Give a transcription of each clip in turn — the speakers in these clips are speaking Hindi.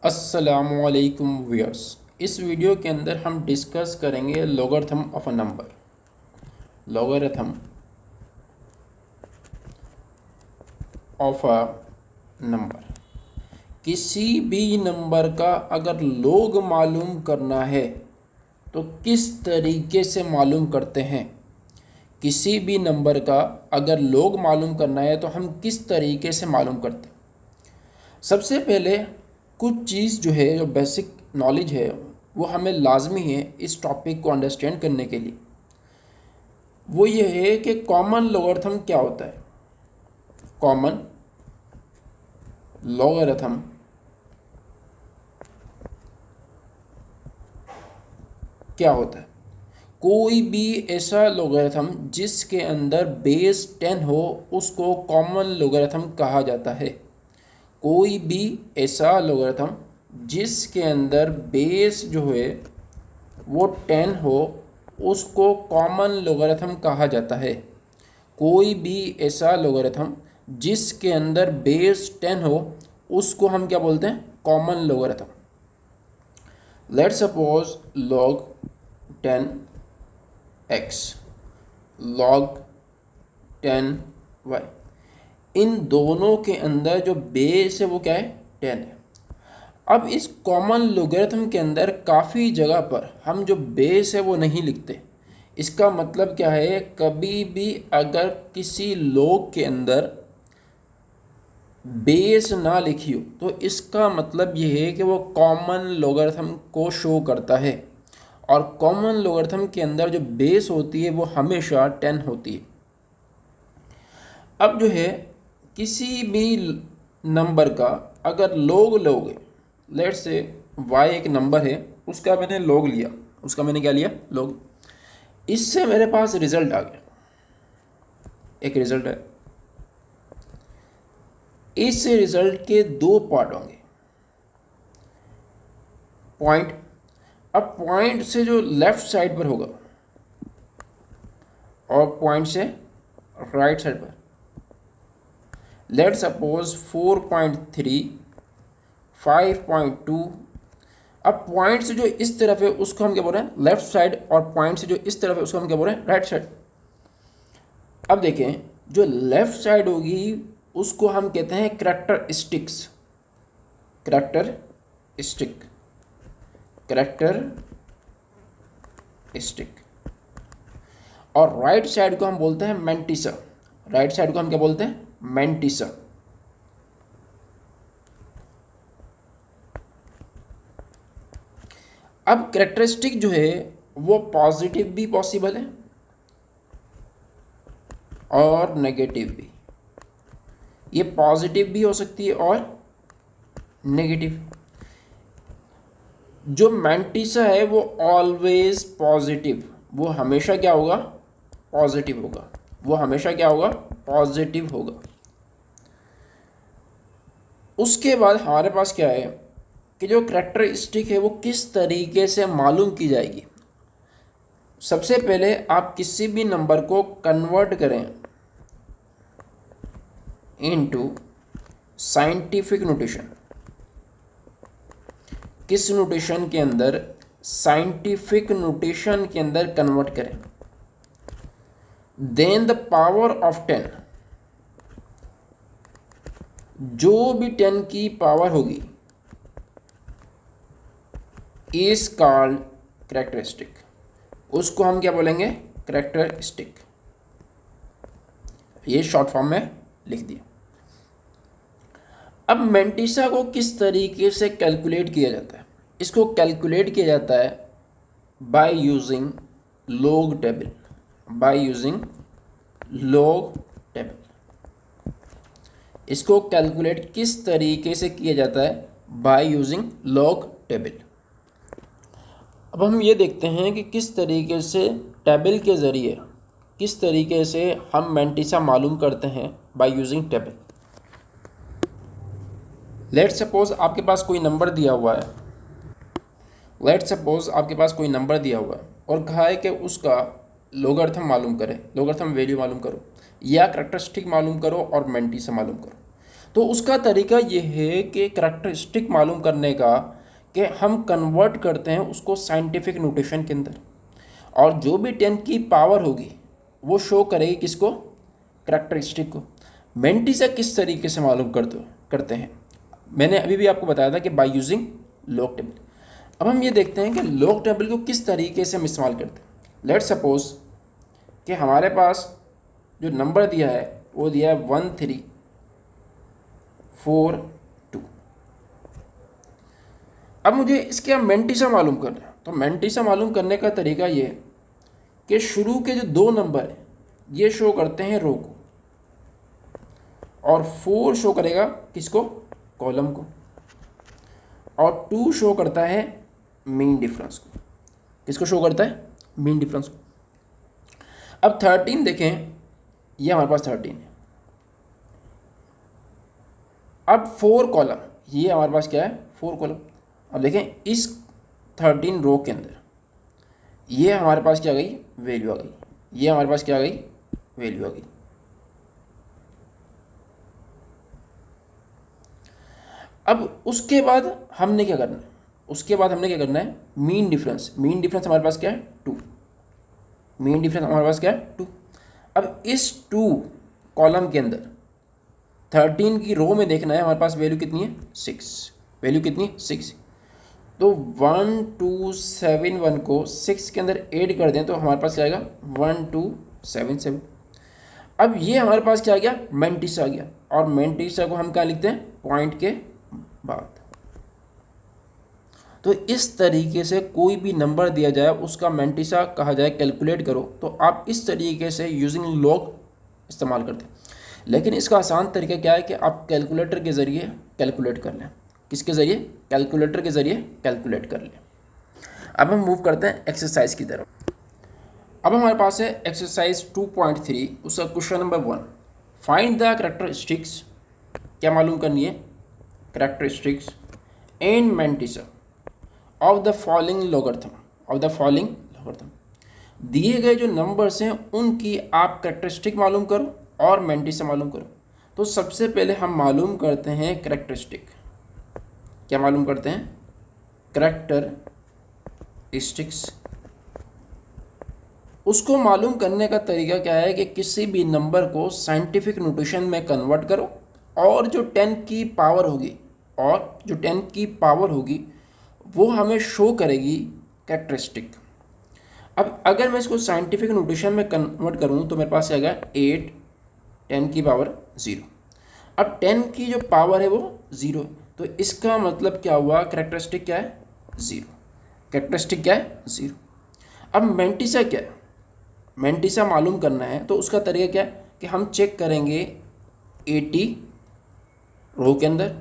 अस्सलामुअलैकुम व्यूअर्स। इस वीडियो के अंदर हम डिस्कस करेंगे logarithm of a number. Logarithm of a number, किसी भी नंबर का अगर लॉग मालूम करना है तो किस तरीके से मालूम करते हैं। किसी भी नंबर का अगर लॉग मालूम करना है तो हम किस तरीके से मालूम करते हैं। सबसे पहले कुछ चीज़ जो है, जो बेसिक नॉलेज है, वो हमें लाजमी है इस टॉपिक को अंडरस्टैंड करने के लिए। वो ये है कि कॉमन लॉगरिथम क्या होता है। कॉमन लॉगरिथम क्या होता है? कोई भी ऐसा लॉगरिथम जिसके अंदर बेस 10 हो उसको कॉमन लॉगरिथम कहा जाता है। कोई भी ऐसा लॉगरिथम जिसके अंदर बेस जो है वो 10 हो उसको कॉमन लॉगरिथम कहा जाता है। कोई भी ऐसा लॉगरिथम जिसके अंदर बेस 10 हो उसको हम क्या बोलते हैं? Common logarithm. Let's suppose log 10x, log 10y, इन दोनों के अंदर जो बेस है वो क्या है? 10 है। अब इस कॉमन लॉगरिथम के अंदर काफ़ी जगह पर हम जो बेस है वो नहीं लिखते। इसका मतलब क्या है? कभी भी अगर किसी लॉग के अंदर बेस ना लिखी हो तो इसका मतलब ये है कि वो कॉमन लॉगरिथम को शो करता है। और कॉमन लॉगरिथम के अंदर जो बेस होती है वो हमेशा 10 होती है। अब जो है किसी भी नंबर का अगर लॉग लोगे, लेट्स से y एक नंबर है, उसका मैंने लॉग लिया, उसका मैंने क्या लिया? लॉग। इससे मेरे पास रिजल्ट आ गया, एक रिजल्ट है। इस रिजल्ट के दो पार्ट होंगे। पॉइंट, अब पॉइंट से जो लेफ्ट साइड पर होगा और पॉइंट से राइट साइड पर, लेट सपोज 4.3, 5.2। अब पॉइंट से जो इस तरफ है उसको हम क्या बोल रहे हैं? Left side. और पॉइंट से जो इस तरफ है उसको हम क्या बोल रहे हैं? Right side. अब देखें, जो लेफ्ट साइड होगी उसको हम कहते हैं करैक्टरिस्टिक्स। Characteristic, characteristic. और राइट साइड को हम बोलते हैं मैंटिसा। राइट साइड को हम क्या बोलते हैं? मैंटिसा। अब करैक्टरिस्टिक जो है वो पॉजिटिव भी पॉसिबल है और नेगेटिव भी। ये पॉजिटिव भी हो सकती है और नेगेटिव। जो मैंटिसा है वो ऑलवेज पॉजिटिव, वो हमेशा क्या होगा? पॉजिटिव होगा। वो हमेशा क्या होगा? पॉजिटिव होगा। उसके बाद हमारे पास क्या है कि जो करैक्टरिस्टिक है वो किस तरीके से मालूम की जाएगी। सबसे पहले आप किसी भी नंबर को कन्वर्ट करें इनटू साइंटिफिक नोटेशन। किस नोटेशन के अंदर? साइंटिफिक नोटेशन के अंदर कन्वर्ट करें। देन द पावर ऑफ 10, जो भी 10 की पावर होगी इज कॉल्ड करैक्टरिस्टिक। उसको हम क्या बोलेंगे? करैक्टरिस्टिक। ये शॉर्ट फॉर्म में लिख दिया। अब मैंटिसा को किस तरीके से कैलकुलेट किया जाता है? इसको कैलकुलेट किया जाता है by using log table. By using log table. इसको कैलकुलेट किस तरीके से किया जाता है? By using log table. अब हम ये देखते हैं कि किस तरीके से टेबल के ज़रिए, किस तरीके से हम मैंटिसा मालूम करते हैं by using table. Let's suppose आपके पास कोई नंबर दिया हुआ है। लेट्स सपोज आपके पास कोई नंबर दिया हुआ है और कहा है कि उसका लॉगरिथम मालूम करें, लॉगरिथम वैल्यू मालूम करो, या करैक्टरिस्टिक मालूम करो और मैंटिसा मालूम करो। तो उसका तरीका ये है कि करैक्टरिस्टिक मालूम करने का कि हम कन्वर्ट करते हैं उसको साइंटिफिक नोटेशन के अंदर, और जो भी 10 की पावर होगी वो शो करेगी किसको, करैक्टरिस्टिक को। मेंटिसा किस तरीके से मालूम करते हैं, मैंने अभी भी आपको बताया था कि बाय यूजिंग लॉग टेबल। अब हम ये देखते हैं कि लॉग टेबल को किस तरीके से हम इस्तेमाल करते हैं। लेट सपोज कि हमारे पास जो नंबर दिया है वो दिया है 1342। अब मुझे इसके मेंटिसा मालूम करना है। तो मेंटिसा मालूम करने का तरीका ये है कि शुरू के जो 2 नंबर हैं ये शो करते हैं रो को, और 4 शो करेगा किसको, कॉलम को, और 2 शो करता है मीन डिफरेंस को। किसको शो करता है, मीन डिफरेंस को। अब 13 देखें, ये हमारे पास 13 है। अब 4 कॉलम, ये हमारे पास क्या है, 4 कॉलम। अब देखें इस 13 रो के अंदर ये हमारे पास क्या आ गई, वैल्यू आ गई। ये हमारे पास क्या आ गई, वैल्यू आ गई। अब उसके बाद हमने क्या करना है, मीन डिफरेंस। मीन डिफरेंस हमारे पास क्या है, 2। मीन डिफरेंस हमारे पास क्या है, 2। अब इस 2 कॉलम के अंदर 13 की रो में देखना है हमारे पास वैल्यू कितनी है, 6। वैल्यू कितनी, 6। तो 1271 को 6 के अंदर ऐड कर दें तो हमारे पास क्या आएगा, 1277। अब ये हमारे पास क्या आ गया, मेंटिसा आ गया, और मेंटिसा को हम क्या लिखते हैं, पॉइंट के बाद। तो इस तरीके से कोई भी नंबर दिया जाए उसका मेंटिसा कहा जाए, कैलकुलेट करो, तो आप इस तरीके से यूजिंग लॉग इस्तेमाल करते हैं। लेकिन इसका आसान तरीका क्या है कि आप कैलकुलेटर के ज़रिए कैलकुलेट कर लें। किसके ज़रिए, कैलकुलेटर के ज़रिए कैलकुलेट कर लें। अब हम मूव करते हैं एक्सरसाइज की तरफ। अब हमारे पास है एक्सरसाइज 2.3, उसका question number 1, find the characteristics. क्या मालूम करनी है, characteristics and mantissa of the following logarithm. दिए गए जो नंबर्स हैं उनकी आप करैक्टरिस्टिक मालूम करो और मेंटिसा मालूम करो। तो सबसे पहले हम मालूम करते हैं करैक्टरिस्टिक। क्या मालूम करते हैं, करैक्टरिस्टिक्स। उसको मालूम करने का तरीका क्या है कि किसी भी नंबर को साइंटिफिक नोटेशन में कन्वर्ट करो, और जो 10 की पावर होगी वो हमें शो करेगी कैरेक्टरिस्टिक। अब अगर मैं इसको साइंटिफिक नोटेशन में कन्वर्ट करूँ तो मेरे पास आएगा 8 10 की पावर 0। अब 10 की जो पावर है वो 0, तो इसका मतलब क्या हुआ, कैरेक्टरिस्टिक क्या है, 0। कैरेक्टरिस्टिक क्या है, 0। अब मेंटिसा क्या है, मेंटिसा मालूम करना है तो उसका तरीका क्या है कि हम चेक करेंगे 80 रो के अंदर,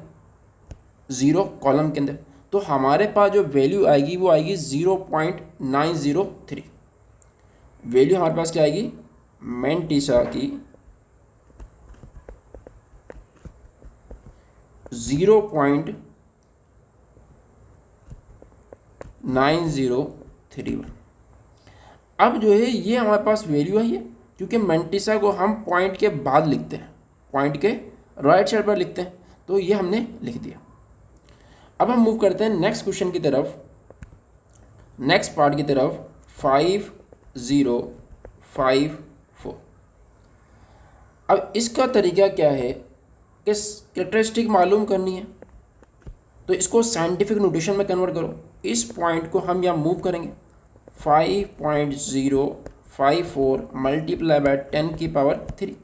0 कॉलम के अंदर। तो हमारे पास जो वैल्यू आएगी वो आएगी 0.903। वैल्यू हमारे पास क्या आएगी, मेंटिसा की 0.9031। अब जो है ये हमारे पास वैल्यू आई है, क्योंकि मेंटिसा को हम पॉइंट के बाद लिखते हैं, पॉइंट के राइट साइड पर लिखते हैं, तो ये हमने लिख दिया। अब हम मूव करते हैं नेक्स्ट क्वेश्चन की तरफ, नेक्स्ट पार्ट की तरफ, 5054। अब इसका तरीका क्या है कि कैरेक्टरिस्टिक मालूम करनी है तो इसको साइंटिफिक नोटेशन में कन्वर्ट करो। इस पॉइंट को हम यहाँ मूव करेंगे, 5.054 मल्टीप्लाई बाय 10 की पावर 3।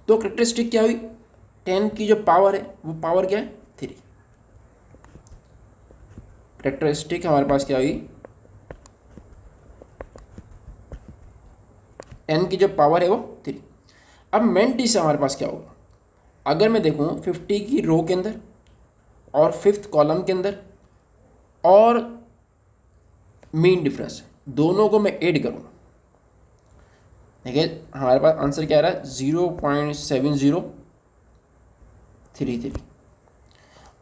तो कैरेक्टरिस्टिक क्या हुई, 10 की जो पावर है वो पावर क्या है, 3। कैरेक्टरिस्टिक हमारे पास क्या हुई, 10 की जो पावर है वो 3। अब मेंटिसा हमारे पास क्या होगा, अगर मैं देखूँ 50 की रो के अंदर और 5th कॉलम के अंदर और मीन डिफरेंस दोनों को मैं ऐड करूँ, देखिए हमारे पास आंसर क्या आ रहा है, 0.7033,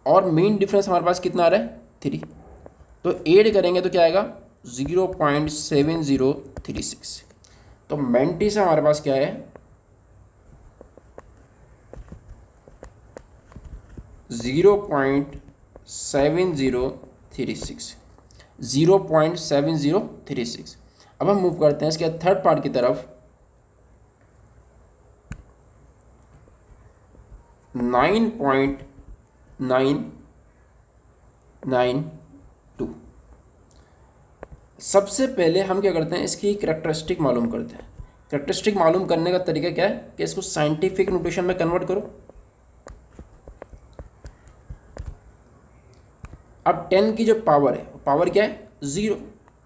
और मीन डिफरेंस हमारे पास कितना आ रहा है, 3। तो ऐड करेंगे तो क्या आएगा, 0.7036। तो मेंटिसा हमारे पास क्या है, 0.7036, 0.7036। अब हम मूव करते हैं इसके थर्ड पार्ट की तरफ। 9.992। सबसे पहले हम क्या करते हैं, इसकी करैक्टरिस्टिक मालूम करते हैं। करैक्टरिस्टिक मालूम करने का तरीका क्या है कि इसको साइंटिफिक नोटेशन में कन्वर्ट करो। अब 10 की जो पावर है, पावर क्या है 0,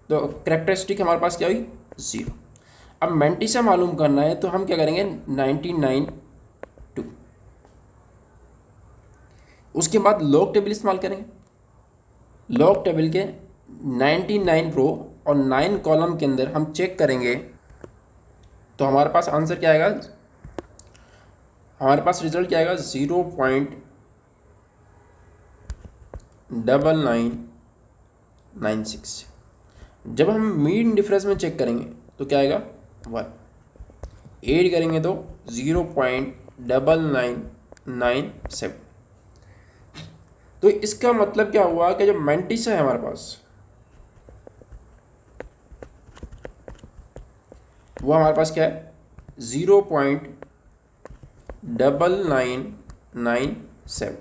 तो करैक्टरिस्टिक हमारे पास क्या हुई 0। अब मैंटिसा मालूम करना है तो हम क्या करेंगे 99.2। उसके बाद लॉग टेबल इस्तेमाल करेंगे। लॉग टेबल के 99 रो और 9 कॉलम के अंदर हम चेक करेंगे तो हमारे पास आंसर क्या आएगा, हमारे पास रिजल्ट क्या आएगा 0.9996। जब हम मीन डिफरेंस में चेक करेंगे तो क्या आएगा 1। ऐड करेंगे तो 0.9997। तो इसका मतलब क्या हुआ कि जो मैंटिसा है हमारे पास, वो हमारे पास क्या है 0.9997।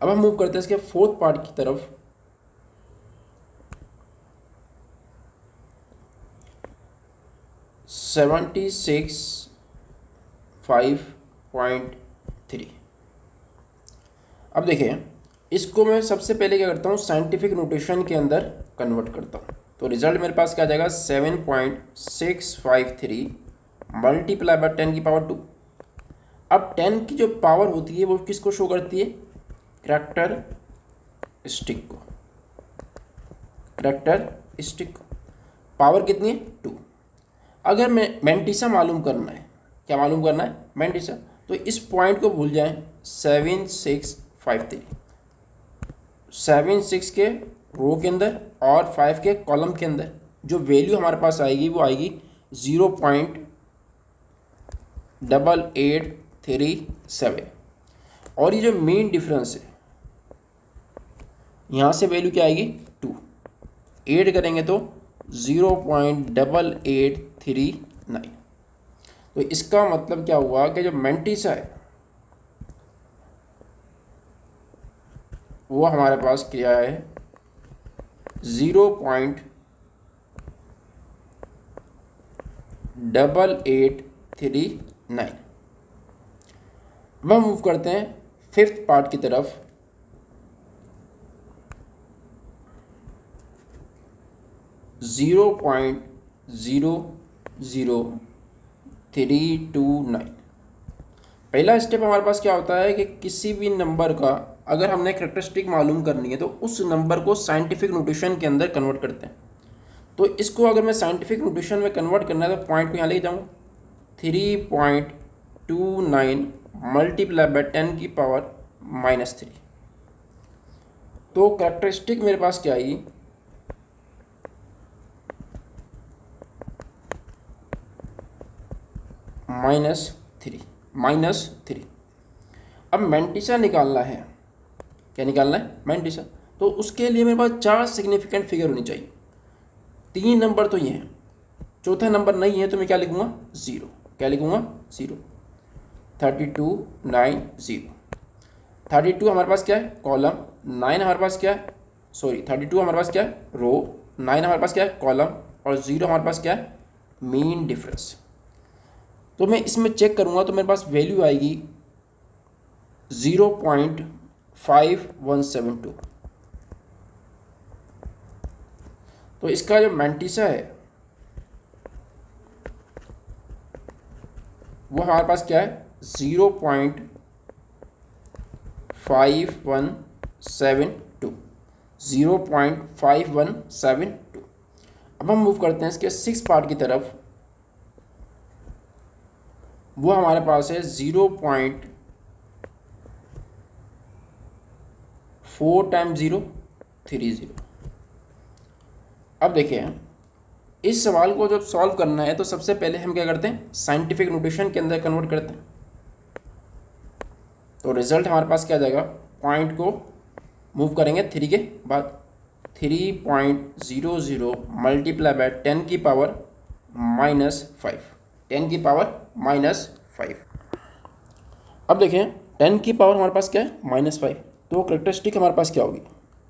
अब हम मूव करते हैं इसके फोर्थ पार्ट की तरफ। 76.5.3। अब देखिए इसको मैं सबसे पहले क्या करता हूँ, साइंटिफिक नोटेशन के अंदर कन्वर्ट करता हूँ। तो रिजल्ट मेरे पास क्या आ जाएगा 7.653 मल्टीप्लाई बाय 10 की पावर 2। अब 10 की जो पावर होती है वो किसको शो करती है, करैक्टरिस्टिक को। करैक्टरिस्टिक को पावर कितनी है 2। अगर मैं मैंटिसा मालूम करना है, क्या मालूम करना है मैंटिसा, तो इस पॉइंट को भूल जाएं 7653। 76 के रो के अंदर और 5 के कॉलम के अंदर जो वैल्यू हमारे पास आएगी वो आएगी 0.8837। और ये जो मेन डिफरेंस है यहाँ से वैल्यू क्या आएगी 2। ऐड करेंगे तो 0.8839। तो इसका मतलब क्या हुआ कि जो मैंटिसा है वो हमारे पास क्या है 0.8839। अब हम मूव करते हैं फिफ्थ पार्ट की तरफ। 0.00329। पहला स्टेप हमारे पास क्या होता है कि किसी भी नंबर का अगर हमने करैक्टरिस्टिक मालूम करनी है तो उस नंबर को साइंटिफिक नोटेशन के अंदर कन्वर्ट करते हैं। तो इसको अगर मैं साइंटिफिक नोटेशन में कन्वर्ट करना है तो पॉइंट को यहाँ ले जाऊँगा 3.29 मल्टीप्लाई बाय 10 की पावर -3। तो करैक्टरिस्टिक मेरे पास क्या आई -3। अब मैंटिसा निकालना है, क्या निकालना है मैंटिसा, तो उसके लिए मेरे पास 4 सिग्निफिकेंट फिगर होनी चाहिए। 3 नंबर तो ये हैं, चौथा नंबर नहीं है तो मैं क्या लिखूँगा 0। क्या लिखूँगा 0। 3290। 32 हमारे पास क्या है कॉलम, 9 हमारे पास क्या है 32 हमारे पास क्या है रो, 9 हमारे पास क्या है कॉलम और 0 हमारे पास क्या है मीन डिफरेंस। तो मैं इसमें चेक करूँगा तो मेरे पास वैल्यू आएगी 0.5172। तो इसका जो मैंटिसा है वो हमारे पास क्या है 0.5172। 0.5172। अब हम मूव करते हैं इसके 6 पार्ट की तरफ। वो हमारे पास है 0.4 टाइम्स 0 30। अब देखिए इस सवाल को जब सॉल्व करना है तो सबसे पहले हम क्या करते हैं साइंटिफिक नोटेशन के अंदर कन्वर्ट करते हैं। तो रिजल्ट हमारे पास क्या आ जाएगा, पॉइंट को मूव करेंगे 3 के बाद, 3.00 मल्टीप्लाई बाय 10 की पावर -5, 10 की पावर -5। अब देखें 10 की पावर हमारे पास क्या है, -5, तो करेक्टरिस्टिक हमारे पास क्या होगी,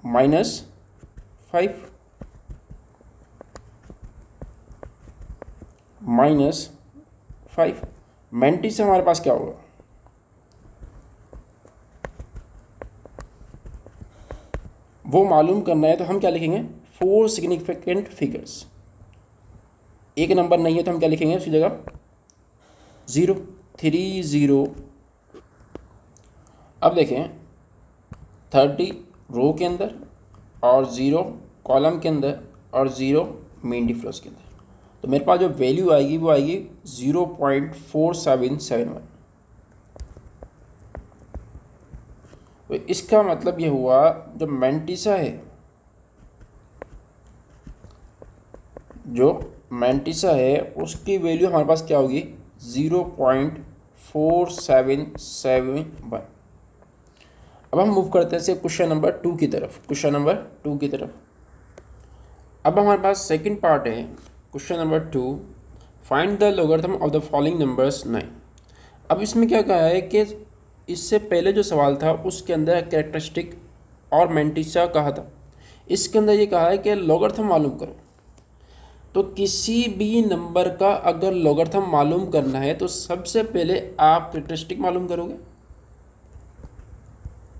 -5 -5। मैंटिस से हमारे पास क्या होगा, वो मालूम करना है तो हम क्या लिखेंगे, 4 सिग्निफिकेंट फिगर्स। एक नंबर नहीं है तो हम क्या लिखेंगे उसकी जगह 0, 3 0। अब देखें 30 रो के अंदर और 0 कॉलम के अंदर और 0 मेन डिफरेंस के अंदर, तो मेरे पास जो वैल्यू आएगी वो आएगी 0.4771। तो इसका मतलब ये हुआ जो मैंटिसा है, जो मैंटिसा है उसकी वैल्यू हमारे पास क्या होगी, 0.4771। अब हम मूव करते हैं से क्वेश्चन नंबर 2 की तरफ, क्वेश्चन नंबर 2 की तरफ। अब हमारे पास सेकंड पार्ट है question number 2, find the logarithm of the following numbers 9। अब इसमें क्या कहा है कि इससे पहले जो सवाल था उसके अंदर कैरेक्टरिस्टिक और मैंटिसा कहा था, इसके अंदर ये कहा है कि लॉगरिथम मालूम करो। तो किसी भी नंबर का अगर लॉगरिथम मालूम करना है तो सबसे पहले आप कैरेक्टरिस्टिक मालूम करोगे।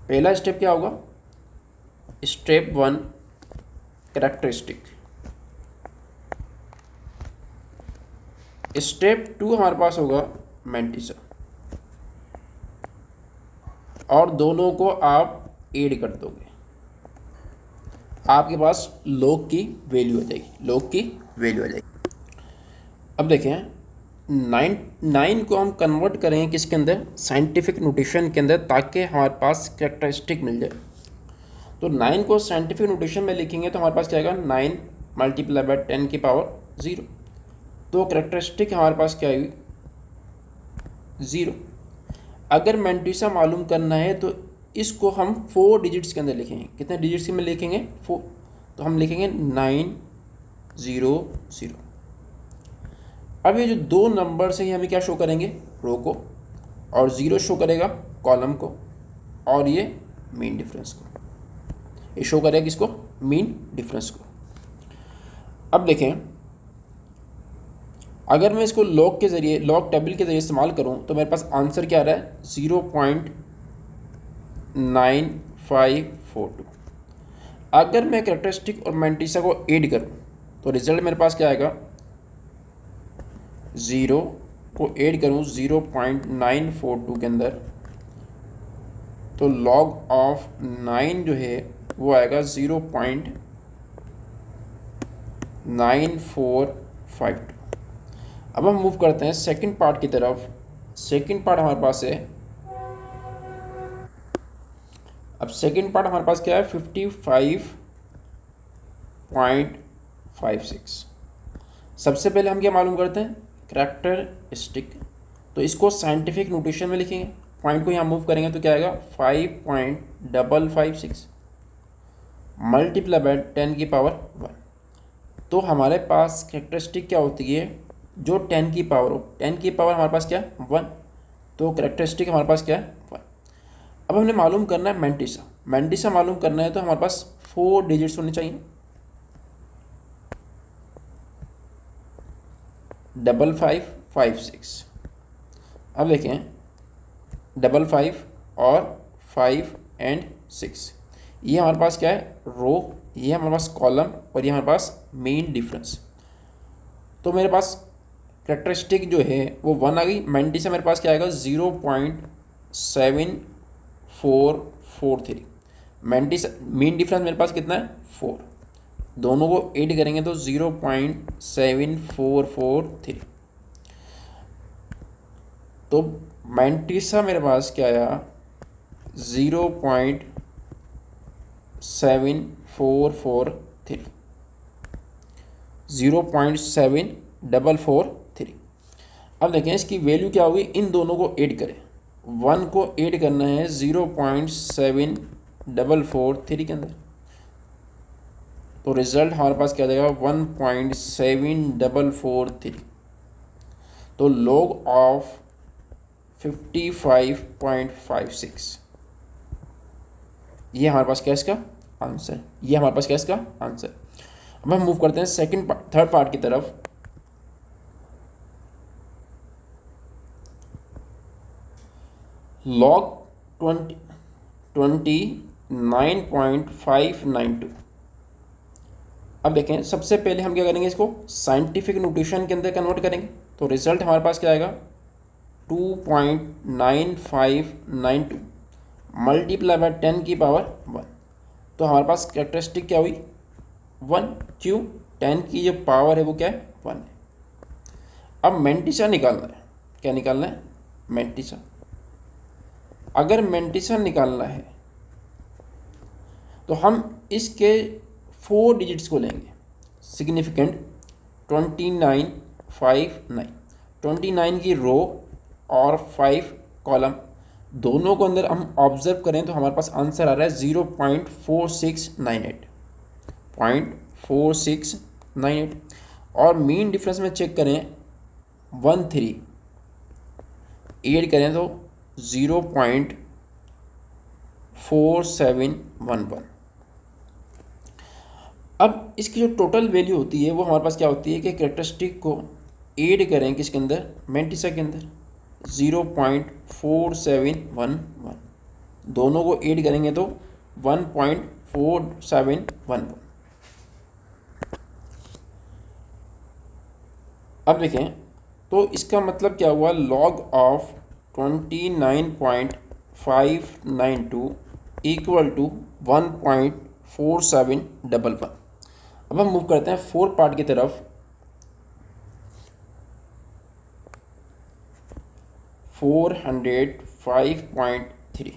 पहला स्टेप क्या होगा, स्टेप 1 कैरेक्टरिस्टिक। स्टेप 2 हमारे पास होगा मैंटिसा, और दोनों को आप ऐड कर दोगे, आपके पास लॉग की वैल्यू आ जाएगी, लॉग की वैल्यू आ जाएगी। अब देखें 9 को हम कन्वर्ट करेंगे किसके अंदर, साइंटिफिक नोटेशन के अंदर, ताकि हमारे पास कैरेक्टरिस्टिक मिल जाए। तो 9 को साइंटिफिक नोटेशन में लिखेंगे तो हमारे पास क्या आएगा, 9 मल्टीप्लाई बाय 10 की पावर 0। तो कैरेक्टरिस्टिक हमारे पास क्या आएगी, 0। अगर मैंटिसा मालूम करना है तो इसको हम 4 डिजिट्स के अंदर लिखेंगे। कितने डिजिट्स में लिखेंगे, 4। तो हम लिखेंगे 900। अब ये जो 2 नंबर है ये हमें क्या शो करेंगे, रो को, और 0 शो करेगा कॉलम को, और ये मीन डिफरेंस को, ये शो करेगा किसको, मीन डिफरेंस को। अब देखें अगर मैं इसको लॉग के ज़रिए, लॉग टेबल के ज़रिए इस्तेमाल करूं तो मेरे पास आंसर क्या आ रहा है, 0.9542। अगर मैं कैरेक्टरिस्टिक और मैंटिसा को ऐड करूं तो रिजल्ट मेरे पास क्या आएगा, 0 को ऐड करूं 0.942 के अंदर, तो लॉग ऑफ 9 जो है वो आएगा 0.9452। अब हम मूव करते हैं सेकंड पार्ट की तरफ। सेकंड पार्ट हमारे पास है, अब सेकंड पार्ट हमारे पास क्या है, 55.56। सबसे पहले हम क्या मालूम करते हैं, कैरेक्टरिस्टिक। तो इसको साइंटिफिक नोटेशन में लिखेंगे, पॉइंट को यहाँ मूव करेंगे तो क्या आएगा, 5.556 मल्टीप्लाई बाय 10 की पावर 1। तो हमारे पास कैरेक्टरिस्टिक क्या होती है, जो 10 की पावर हो, 10 की पावर हमारे पास क्या है, 1। तो कैरेक्टरिस्टिक हमारे पास क्या है, 1। अब हमने मालूम करना है मैंटिसा। मैंटिसा मालूम करना है तो हमारे पास 4 डिजिट्स होने चाहिए, 5556। अब देखें 55 और 5 एंड 6, ये हमारे पास क्या है, रो, ये हमारे पास कॉलम, और ये हमारे पास मेन डिफरेंस। तो मेरे पास कैरेक्टरिस्टिक जो है वो 1 आ गई, मैंटिसा मेरे पास क्या आएगा, 0.7443। मैंटिसा मेन डिफरेंस मेरे पास कितना है, 4। दोनों को ऐड करेंगे तो 0.7443। तो मैंटिसा मेरे पास क्या आया, 0.7443, 0.7443। अब देखें इसकी वैल्यू क्या होगी, इन दोनों को ऐड करें, 1 को ऐड करना है 0.7443 के अंदर, तो रिजल्ट हमारे पास क्या आ जाएगा 1.743। तो log ऑफ 55.56, ये हमारे पास क्या है इसका आंसर, ये हमारे पास क्या है इसका आंसर। अब हम मूव करते हैं थर्ड पार्ट की तरफ। log 29.592। अब देखें, सबसे पहले हम क्या करेंगे, इसको साइंटिफिक नोटेशन के अंदर कन्वर्ट करेंगे, तो रिजल्ट हमारे पास क्या आएगा 2.9592 मल्टीप्लाई बाय 10 की पावर 1। तो हमारे पास कैरेक्टरिस्टिक क्या हुई 1, क्यों 10 की जो पावर है वो क्या है 1 है। अब मेंटिसा निकालना है, क्या निकालना है मेंटिसा। अगर मेंटिसा निकालना है तो हम इसके 4 डिजिट्स को लेंगे, सिग्निफिकेंट 2959, 29 की रो और 5 कॉलम, दोनों को अंदर हम ऑब्जर्व करें तो हमारे पास आंसर आ रहा है 0.4698। और मीन डिफरेंस में चेक करें 13 ऐड करें तो 0.4711। अब इसकी जो टोटल वैल्यू होती है वो हमारे पास क्या होती है कि कैरेक्टरिस्टिक को ऐड करें किसके अंदर मेंटिसा के अंदर 0.4711, दोनों को ऐड करेंगे तो 1.4711। अब देखें तो इसका मतलब क्या हुआ, log ऑफ 29.592 इक्वल टू 1.4711। अब हम मूव करते हैं फोर्थ पार्ट की तरफ। 405.3,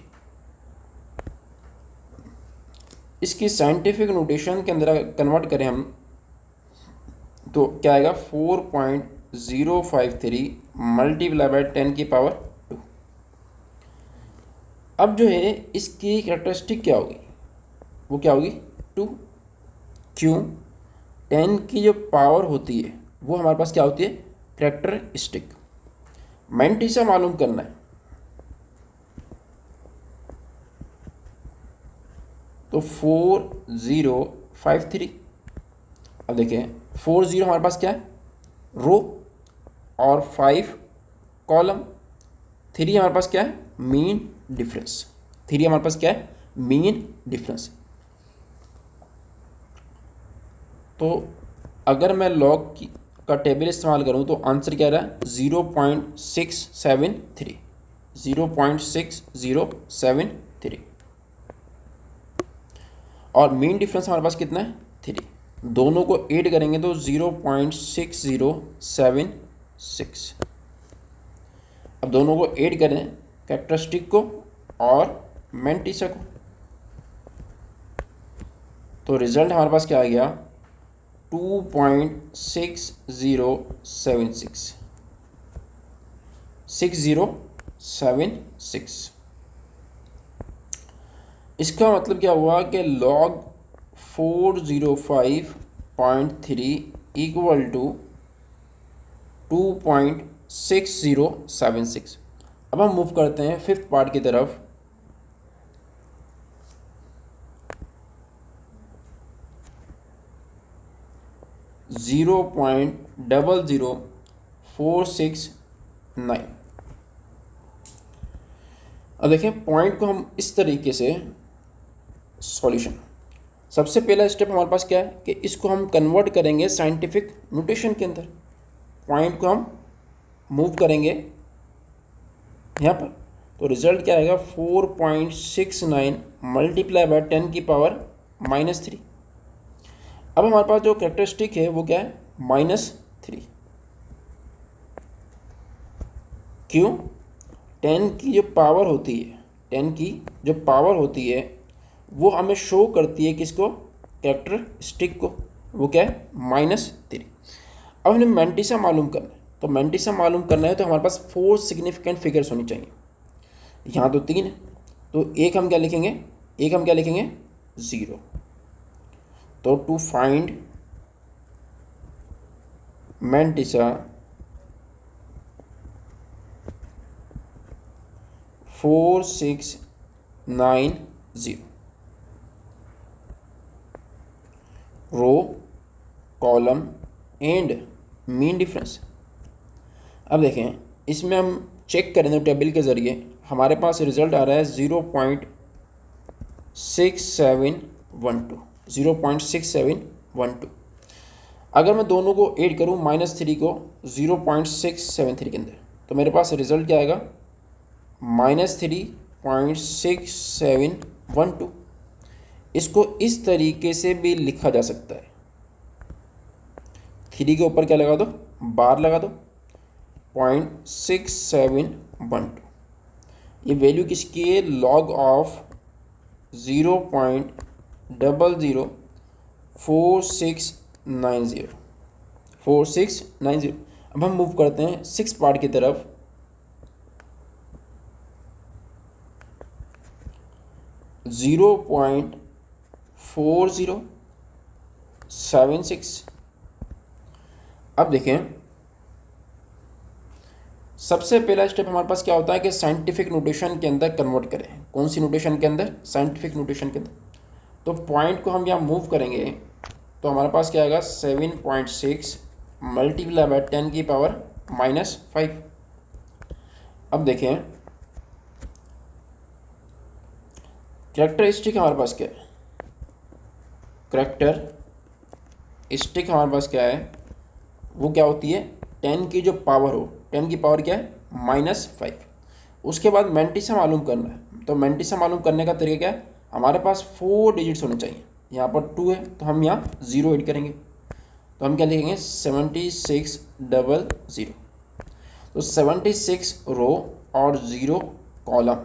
इसकी साइंटिफिक नोटेशन के अंदर कन्वर्ट करें हम तो क्या आएगा 4.053 मल्टीप्लाई बाय 10 की पावर 2। अब जो है इसकी कैरेक्टरिस्टिक क्या होगी, वो क्या होगी 2, क्यों 10 की जो पावर होती है वो हमारे पास क्या होती है कैरेक्टरिस्टिक। मेंटिसा मालूम करना है तो 4053। अब देखें 40 हमारे पास क्या है रो और 5 कॉलम, 3 हमारे पास क्या है मीन डिफरेंस, 3 हमारे पास क्या है मीन डिफरेंस। तो अगर मैं लॉग का टेबल इस्तेमाल करूं तो आंसर क्या रहा है 0.673, 0.6073। और मीन डिफरेंस हमारे पास कितना है 3, दोनों को ऐड करेंगे तो 0.6076। अब दोनों को ऐड करें कैरेक्टरिस्टिक को और मेंटिसा को, तो रिजल्ट हमारे पास क्या आ गया 2.6076, 6076। इसका मतलब क्या हुआ कि log 405.3 इक्वल टू 2.6076। अब हम मूव करते हैं फिफ्थ पार्ट की तरफ। $0.00469। अब देखें पॉइंट को हम इस तरीके से सॉल्यूशन, सबसे पहला स्टेप हमारे पास क्या है कि इसको हम कन्वर्ट करेंगे साइंटिफिक नोटेशन के अंदर। पॉइंट को हम मूव करेंगे यहाँ पर, तो रिजल्ट क्या आएगा 4.69 मल्टीप्लाई बाय 10 की पावर -3। अब हमारे पास जो कैरेक्टरिस्टिक है वो क्या है -3, क्यों 10 की जो पावर होती है, 10 की जो पावर होती है वो हमें शो करती है किसको कैरेक्टरिस्टिक को, वो क्या है -3। अब हमें मेंटिसा मालूम करना है, तो मेंटिसा मालूम करना है तो हमारे पास 4 सिग्निफिकेंट फिगर्स होनी चाहिए। यहाँ तो 3 है, तो एक हम क्या लिखेंगे, 0। तो to find mantissa 4690 row, column and mean difference. अब देखें, इसमें हम चेक करें तो टेबल के ज़रिए हमारे पास रिज़ल्ट आ रहा है 0.6712। अगर मैं दोनों को ऐड करूं -3 को 0.673 के अंदर, तो मेरे पास रिज़ल्ट क्या आएगा, -3.6712। इसको इस तरीके से भी लिखा जा सकता है, 3 के ऊपर क्या लगा दो, बार लगा दो, 0.6712। ये वैल्यू किसकी है, लॉग ऑफ 0.004690। अब हम मूव करते हैं 6 पार्ट की तरफ। 0.4076। अब देखें, सबसे पहला स्टेप हमारे पास क्या होता है कि साइंटिफिक नोटेशन के अंदर कन्वर्ट करें। कौन सी नोटेशन के अंदर, साइंटिफिक नोटेशन के अंदर। तो पॉइंट को हम यहाँ मूव करेंगे तो हमारे पास क्या आएगा, 7.6 मल्टीप्लाई बाय 10 की पावर -5। अब देखें कैरेक्टरिस्टिक हमारे पास क्या है, कैरेक्टरिस्टिक हमारे पास क्या है, वो क्या होती है, 10 की जो पावर हो, 10 की पावर क्या है, -5। उसके बाद मैंटिसा मालूम करना है। तो मैंटिसा मालूम करने का तरीका क्या है, हमारे पास 4 डिजिट्स होने चाहिए। यहाँ पर 2 है तो हम यहाँ 0 ऐड करेंगे, तो हम क्या लिखेंगे, 7600। तो 76 रो और 0 कॉलम।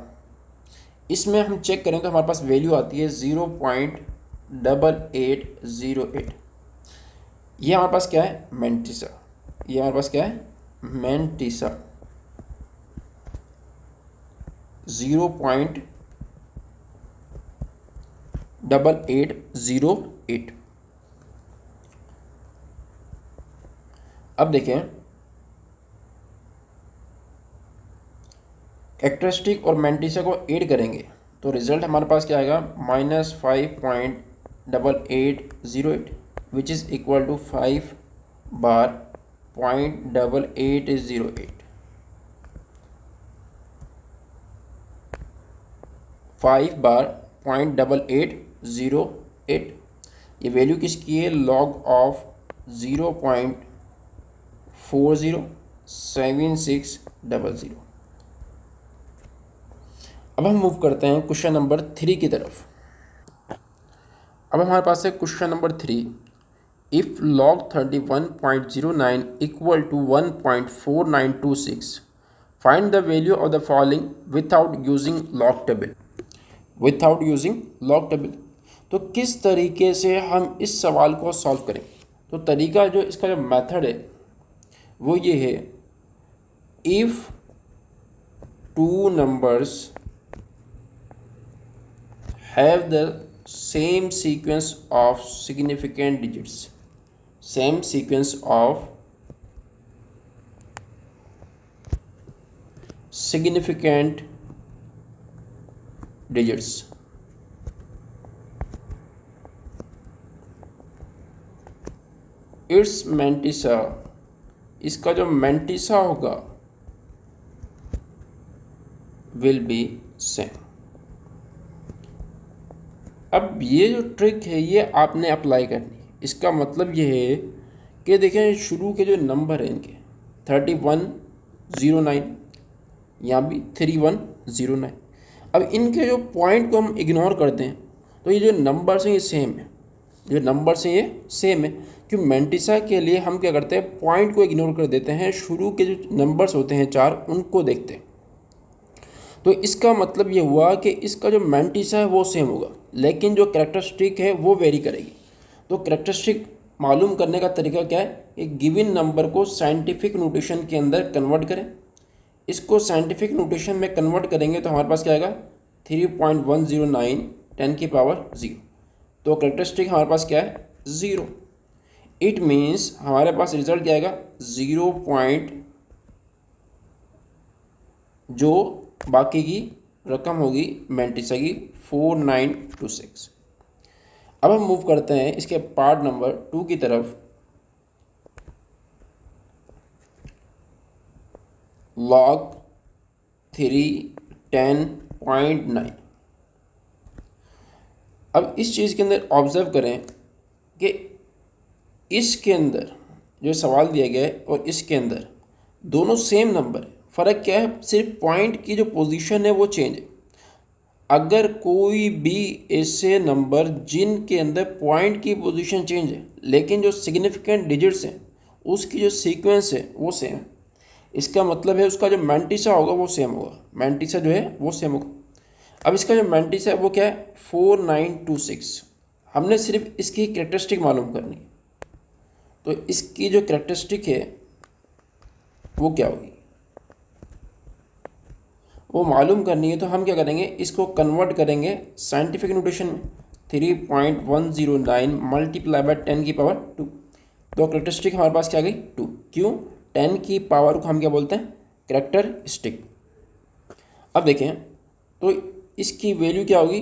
इसमें हम चेक करें तो हमारे पास वैल्यू आती है 0.8808। ये हमारे पास क्या है, मैंटिसा। ये हमारे पास क्या है, मैंटिसा 0.8808। अब देखें कैरेक्टरिस्टिक और मैंटिसा को ऐड करेंगे तो रिजल्ट हमारे पास क्या आएगा, -5.8808 विच इज़ इक्वल टू 5 बार 0.8808। 5 बार 0.8808। ये वैल्यू किसकी है, लॉग ऑफ 0.407600। अब हम मूव करते हैं क्वेश्चन नंबर 3 की तरफ। अब हमारे पास है question number 3। If log 31.09 equal to 1.4926 find the value of the following without using log table. Without using log table, तो किस तरीके से हम इस सवाल को सॉल्व करें। तो तरीका जो इसका जो मेथड है वो ये है, if 2 numbers have the same sequence of significant digits, same sequence of significant digits, its mantissa, इसका जो मैंटिसा होगा will be same। अब ये जो ट्रिक है ये आपने अप्लाई करनी है। इसका मतलब ये है कि देखें शुरू के जो नंबर हैं इनके 3109, यहाँ भी 3109। अब इनके जो पॉइंट को हम इग्नोर करते हैं तो ये जो नंबर्स हैं ये सेम है, जो नंबर्स हैं ये सेम है। क्यों, मैंटिसा के लिए हम क्या करते हैं, पॉइंट को इग्नोर कर देते हैं, शुरू के जो नंबर्स होते हैं 4 उनको देखते हैं। तो इसका मतलब ये हुआ कि इसका जो मैंटिसा है वो सेम होगा, लेकिन जो कैरेक्टरिस्टिक है वो वेरी करेगी। तो कैरेक्टरिस्टिक मालूम करने का तरीका क्या है, एक गिवन नंबर को साइंटिफिक नोटेशन के अंदर कन्वर्ट करें। इसको साइंटिफिक नोटेशन में कन्वर्ट करेंगे तो हमारे पास क्या आएगा 3.109 10 की पावर 0। तो करेक्टरिस्टिक हमारे पास क्या है 0। इट मीन्स हमारे पास रिजल्ट क्या आएगा 0 पॉइंट जो बाकी की रकम होगी मैंटिसा की 4926। अब हम मूव करते हैं इसके पार्ट नंबर 2 की तरफ। log 310.9। अब इस चीज़ के अंदर ऑब्जर्व करें कि इसके अंदर जो सवाल दिया गया है और इसके अंदर दोनों सेम नंबर है। फ़र्क क्या है, सिर्फ पॉइंट की जो पोजीशन है वो चेंज है। अगर कोई भी ऐसे नंबर जिनके अंदर पॉइंट की पोजीशन चेंज है लेकिन जो सिग्निफिकेंट डिजिट्स हैं उसकी जो सीक्वेंस है वो सेम है, इसका मतलब है उसका जो मैंटिसा होगा वो सेम होगा, मैंटिसा जो है वो सेम होगा। अब इसका जो मैंटिसा है वो क्या है 4926। हमने सिर्फ इसकी कैरेक्टरिस्टिक मालूम करनी है। तो इसकी जो कैरेक्टरिस्टिक है वो क्या होगी वो मालूम करनी है। तो हम क्या करेंगे, इसको कन्वर्ट करेंगे साइंटिफिक नोटेशन में 3.109 मल्टीप्लाई बाय 10 की पावर 2। तो कैरेक्टरिस्टिक हमारे पास क्या गई 2। क्यों, 10 की पावर को हम क्या बोलते हैं कैरेक्टरिस्टिक। अब देखें तो इसकी वैल्यू क्या होगी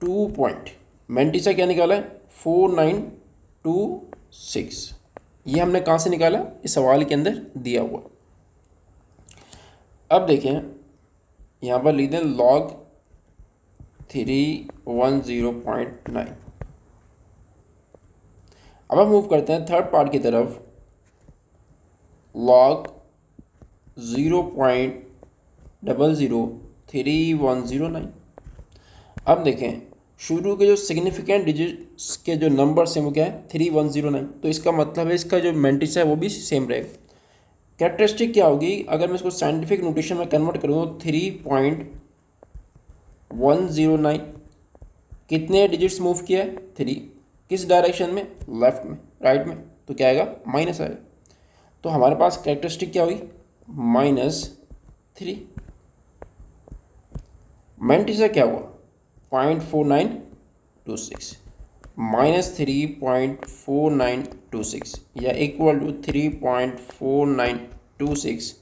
2 पॉइंट, मैंटिसा क्या निकाला है 4926। ये हमने कहाँ से निकाला, इस सवाल के अंदर दिया हुआ। अब देखें यहाँ पर लिख दें log 310.9। अब हम मूव करते हैं थर्ड पार्ट की तरफ, log 0.00310.9। अब देखें शुरू के जो सिग्निफिकेंट डिजिट्स के जो नंबर्स हैं वो क्या है 3109। तो इसका मतलब है इसका जो मैंटिसा है वो भी सेम रहेगा। कैरेक्टरिस्टिक क्या होगी, अगर मैं इसको साइंटिफिक नोटेशन में कन्वर्ट करूँ 3.109 कितने डिजिट्स मूव किया है 3, किस डायरेक्शन में लेफ्ट में, राइट में, तो क्या आएगा माइनस आएगा। तो हमारे पास कैरेक्टरिस्टिक क्या हुई -3। मैंटिसा क्या हुआ 0.4926 -3.4926 या इक्वल टू 3.4926।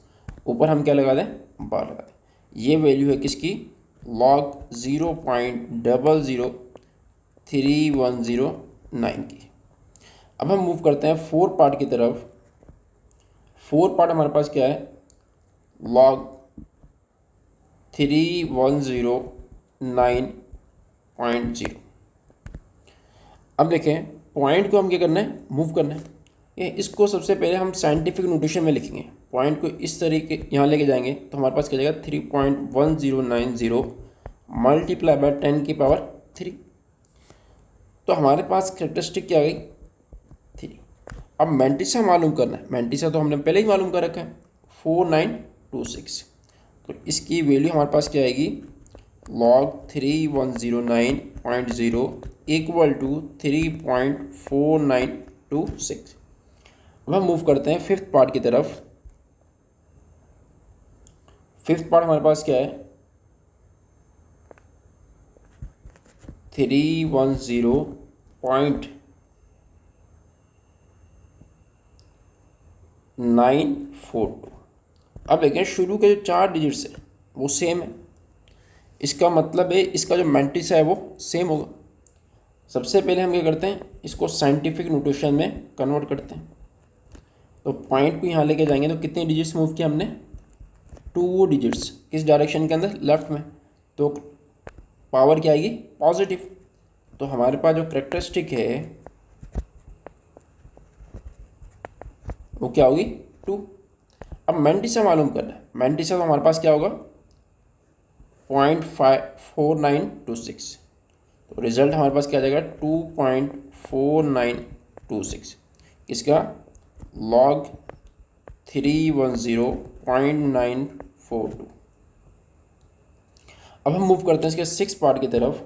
ऊपर हम क्या लगा दें बार लगा दें। ये वैल्यू है किसकी log 0.00310.9 की। अब हम मूव करते हैं फोर्थ पार्ट की तरफ। फोर्थ पार्ट हमारे पास क्या है log 310.9.0। अब देखें पॉइंट को हम क्या करना है मूव करना है। ये इसको सबसे पहले हम साइंटिफिक नोटेशन में लिखेंगे। पॉइंट को इस तरीके यहाँ लेके जाएंगे तो हमारे पास क्या जाएगा 3.1090 मल्टीप्लाई बाय 10 की पावर 3। तो हमारे पास कैरेक्टरिस्टिक क्या आ गई 3। अब मैंटिसा मालूम करना है, मैंटिसा तो हमने पहले ही मालूम कर रखा है 4926। तो इसकी वैल्यू हमारे पास क्या आएगी log 3109.0 इक्वल टू 3.4926। अब हम मूव करते हैं फिफ्थ पार्ट की तरफ। फिफ्थ पार्ट हमारे पास क्या है 310.942। अब देखें शुरू के जो 4 डिजिट्स है वो सेम है, इसका मतलब है इसका जो मैंटिसा है वो सेम होगा। सबसे पहले हम क्या करते हैं इसको साइंटिफिक नोटेशन में कन्वर्ट करते हैं। तो पॉइंट को यहाँ लेके जाएंगे तो कितने डिजिट्स मूव किए हमने 2 डिजिट्स, किस डायरेक्शन के अंदर लेफ्ट में, तो पावर क्या आएगी पॉजिटिव। तो हमारे पास जो कैरेक्टरिस्टिक है वो क्या होगी 2। अब मैंटिसा मालूम करना है, मैंटिसा तो हमारे पास क्या होगा 0.4926। तो रिजल्ट हमारे पास क्या आ जाएगा 2.4926। इसका log 310.942। अब हम मूव करते हैं इसके 6 पार्ट की तरफ।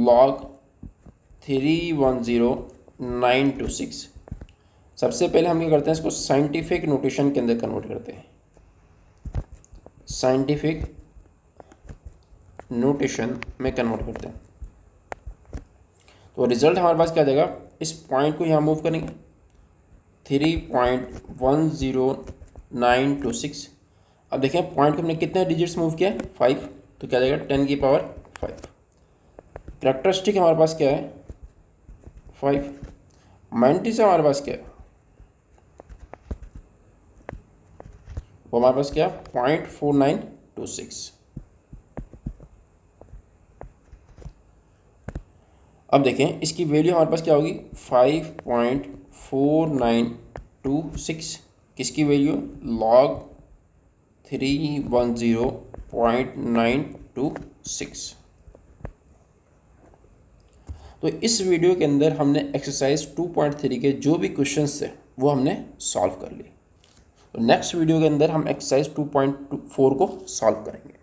log 310.926। सबसे पहले हम क्या करते हैं, इसको साइंटिफिक नोटेशन के अंदर कन्वर्ट करते हैं, साइंटिफिक नोटेशन में कन्वर्ट करते हैं। तो रिजल्ट हमारे पास क्या आ जाएगा, इस पॉइंट को यहाँ मूव करेंगे 3.10926। अब देखें पॉइंट को हमने कितने डिजिट्स मूव किया है, 5, तो क्या जाएगा 10⁵। कैरेक्टरिस्टिक हमारे पास क्या है, 5। मैंटिस हमारे पास क्या है, वो हमारे पास क्या 0.4926। अब देखें इसकी वैल्यू हमारे पास क्या होगी 5.4926, किसकी वैल्यू log 310.926। तो इस वीडियो के अंदर हमने एक्सरसाइज 2.3 के जो भी क्वेश्चंस थे वो हमने सॉल्व कर लिए। तो नेक्स्ट वीडियो के अंदर हम एक्सरसाइज 2.4 को सॉल्व करेंगे।